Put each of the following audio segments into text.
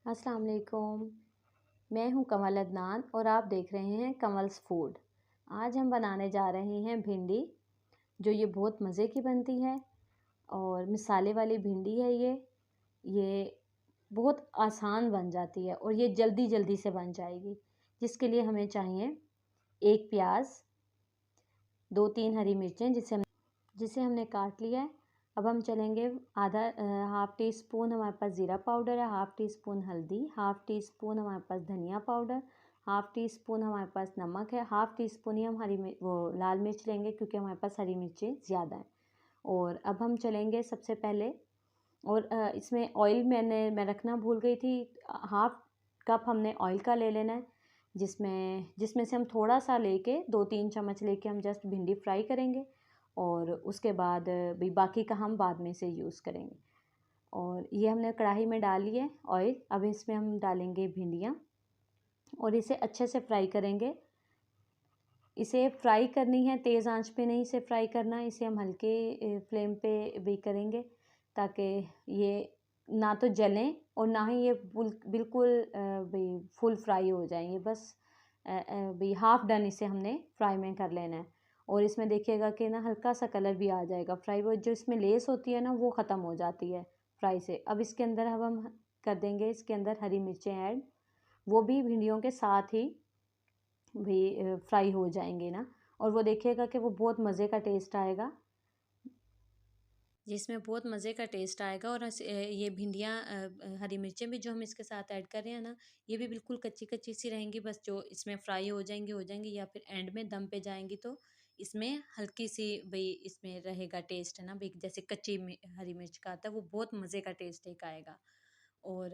अस्सलाम वालेकुम। मैं हूं कमल अदनान और आप देख रहे हैं कमल्स फूड। आज हम बनाने जा रहे हैं भिंडी, जो ये बहुत मज़े की बनती है और मिसाले वाली भिंडी है ये बहुत आसान बन जाती है और ये जल्दी जल्दी से बन जाएगी। जिसके लिए हमें चाहिए एक प्याज, 2-3 हरी मिर्चें जिसे हमने काट लिया है। अब हम चलेंगे हाफ़ टी स्पून हमारे पास ज़ीरा पाउडर है, हाफ़ टी स्पून हल्दी, हाफ़ टी स्पून हमारे पास धनिया पाउडर, हाफ़ टी स्पून हमारे पास नमक है, हाफ़ टी स्पून ही हम लाल मिर्च लेंगे क्योंकि हमारे पास हरी मिर्चें ज़्यादा हैं। और अब हम चलेंगे सबसे पहले और इसमें ऑयल मैं रखना भूल गई थी। हाफ़ कप हमने ऑयल का ले लेना है, जिसमें से हम थोड़ा सा लेके 2-3 चम्मच लेके हम जस्ट भिंडी फ्राई करेंगे और उसके बाद भी बाकी का हम बाद में से यूज़ करेंगे। और ये हमने कढ़ाई में डाली है ऑयल। अब इसमें हम डालेंगे भिंडियाँ और इसे अच्छे से फ्राई करेंगे। इसे फ्राई करनी है, तेज़ आंच पे नहीं इसे फ्राई करना है, इसे हम हल्के फ्लेम पे भी करेंगे ताकि ये ना तो जलें और ना ही ये बिल्कुल भी फुल फ्राई हो जाएँ। ये बस भी हाफ़ डन इसे हमने फ्राई में कर लेना है। और इसमें देखिएगा कि ना हल्का सा कलर भी आ जाएगा फ्राई, वो जो इसमें लेस होती है ना वो ख़त्म हो जाती है फ्राई से। अब इसके अंदर अब हम कर देंगे इसके अंदर हरी मिर्चें ऐड, वो भी भिंडियों के साथ ही भी फ्राई हो जाएंगे ना। और वो देखिएगा कि वो बहुत मज़े का टेस्ट आएगा, जिसमें बहुत मज़े का टेस्ट आएगा। और ये भिंडियाँ हरी मिर्चें भी जो हम इसके साथ ऐड कर रहे हैं ना, ये भी बिल्कुल कच्ची कच्ची सी रहेंगी, बस जो इसमें फ्राई हो जाएंगी या फिर एंड में दम पे जाएंगी तो इसमें हल्की सी भाई इसमें रहेगा टेस्ट है ना भाई, जैसे हरी मिर्च का आता है वो बहुत मज़े का टेस्ट एक आएगा। और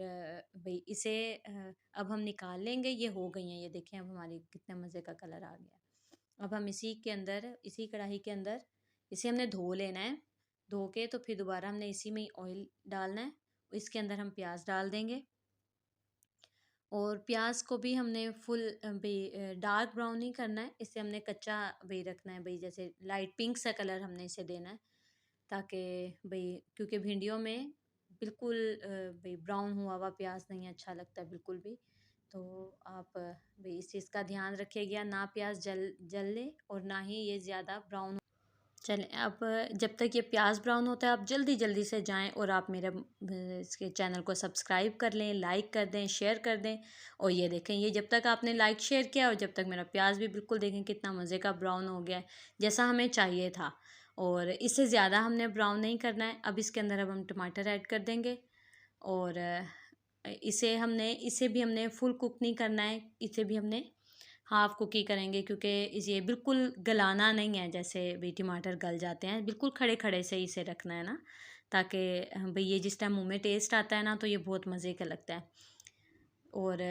भाई इसे अब हम निकाल लेंगे। ये हो गई हैं, ये देखें अब हमारी कितना मज़े का कलर आ गया। अब हम इसी कढ़ाई के अंदर इसे हमने धो लेना है। धो के तो फिर दोबारा हमने इसी में ही ऑयल डालना है। इसके अंदर हम प्याज डाल देंगे और प्याज को भी हमने फुल डार्क ब्राउन नहीं करना है, इसे हमने कच्चा भी रखना है भाई, जैसे लाइट पिंक सा कलर हमने इसे देना है ताकि भाई, क्योंकि भिंडियों में बिल्कुल भाई ब्राउन हुआ हुआ प्याज नहीं अच्छा लगता बिल्कुल भी। तो आप भाई इस चीज़ का ध्यान रखिएगा, ना प्याज जल ले और ना ही ये ज़्यादा ब्राउन। चलें, अब जब तक ये प्याज ब्राउन होता है आप जल्दी जल्दी से जाएं और आप मेरे इसके चैनल को सब्सक्राइब कर लें, लाइक कर दें, शेयर कर दें। और ये देखें, ये जब तक आपने लाइक शेयर किया और जब तक मेरा प्याज भी बिल्कुल देखें कितना मज़े का ब्राउन हो गया है, जैसा हमें चाहिए था। और इससे ज़्यादा हमने ब्राउन नहीं करना है। अब इसके अंदर अब हम टमाटर ऐड कर देंगे और इसे भी हमने फुल कुक नहीं करना है, इसे भी हमने हाफ़ कुकी करेंगे क्योंकि ये बिल्कुल गलाना नहीं है, जैसे भी टमाटर गल जाते हैं बिल्कुल खड़े खड़े से इसे रखना है ना, ताकि भाई ये जिस टाइम मुंह में टेस्ट आता है ना तो ये बहुत मज़े का लगता है। और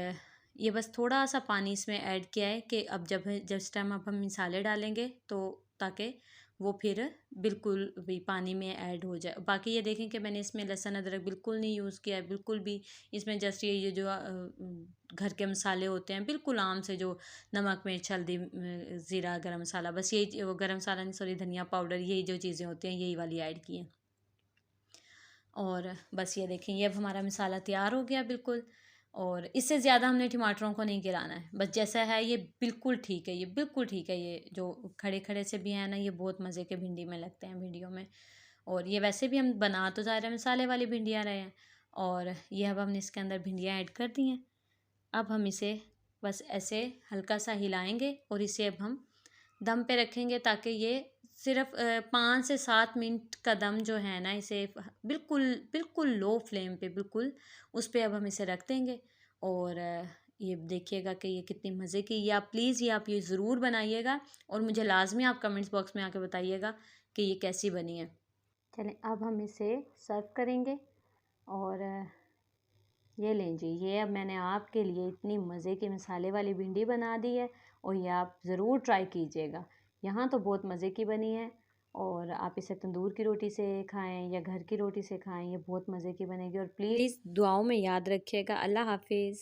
ये बस थोड़ा सा पानी इसमें ऐड किया है कि अब जिस टाइम अब हम मसाले डालेंगे तो ताकि वो फिर बिल्कुल भी पानी में ऐड हो जाए। बाकी ये देखें कि मैंने इसमें लहसुन अदरक बिल्कुल नहीं यूज़ किया है, बिल्कुल भी। इसमें जस्ट ये जो घर के मसाले होते हैं बिल्कुल आम से, जो नमक मिर्च हल्दी ज़ीरा गरम मसाला, बस यही, वो गरम मसाला नहीं सॉरी धनिया पाउडर, यही जो चीज़ें होती हैं यही वाली ऐड की हैं। और बस ये देखें, ये अब हमारा मसाला तैयार हो गया बिल्कुल। और इससे ज़्यादा हमने टमाटरों को नहीं गिराना है, बस जैसा है ये बिल्कुल ठीक है, ये बिल्कुल ठीक है। ये जो खड़े खड़े से भी हैं ना, ये बहुत मज़े के भिंडी में लगते हैं भिंडियों में। और ये वैसे भी हम बना तो ज़्यादा मसाले वाली भिंडियाँ रहे हैं। और ये अब हमने इसके अंदर भिंडियाँ ऐड कर दी हैं। अब हम इसे बस ऐसे हल्का सा हिलाएंगे और इसे अब हम दम पे रखेंगे ताकि ये सिर्फ 5 से 7 मिनट का दम जो है ना, इसे बिल्कुल बिल्कुल लो फ्लेम पे बिल्कुल उस पे अब हम इसे रख देंगे। और ये देखिएगा कि ये कितनी मज़े की, ये आप प्लीज़ ये ज़रूर बनाइएगा और मुझे लाजमी आप कमेंट्स बॉक्स में आके बताइएगा कि ये कैसी बनी है। चलें, अब हम इसे सर्व करेंगे। और ये लें जी, ये अब मैंने आपके लिए इतनी मज़े की मसाले वाली भिंडी बना दी है और ये आप ज़रूर ट्राई कीजिएगा। यहाँ तो बहुत मज़े की बनी है और आप इसे तंदूर की रोटी से खाएं या घर की रोटी से खाएं, ये बहुत मज़े की बनेगी। और प्लीज़ दुआओं में याद रखिएगा। अल्लाह हाफिज़।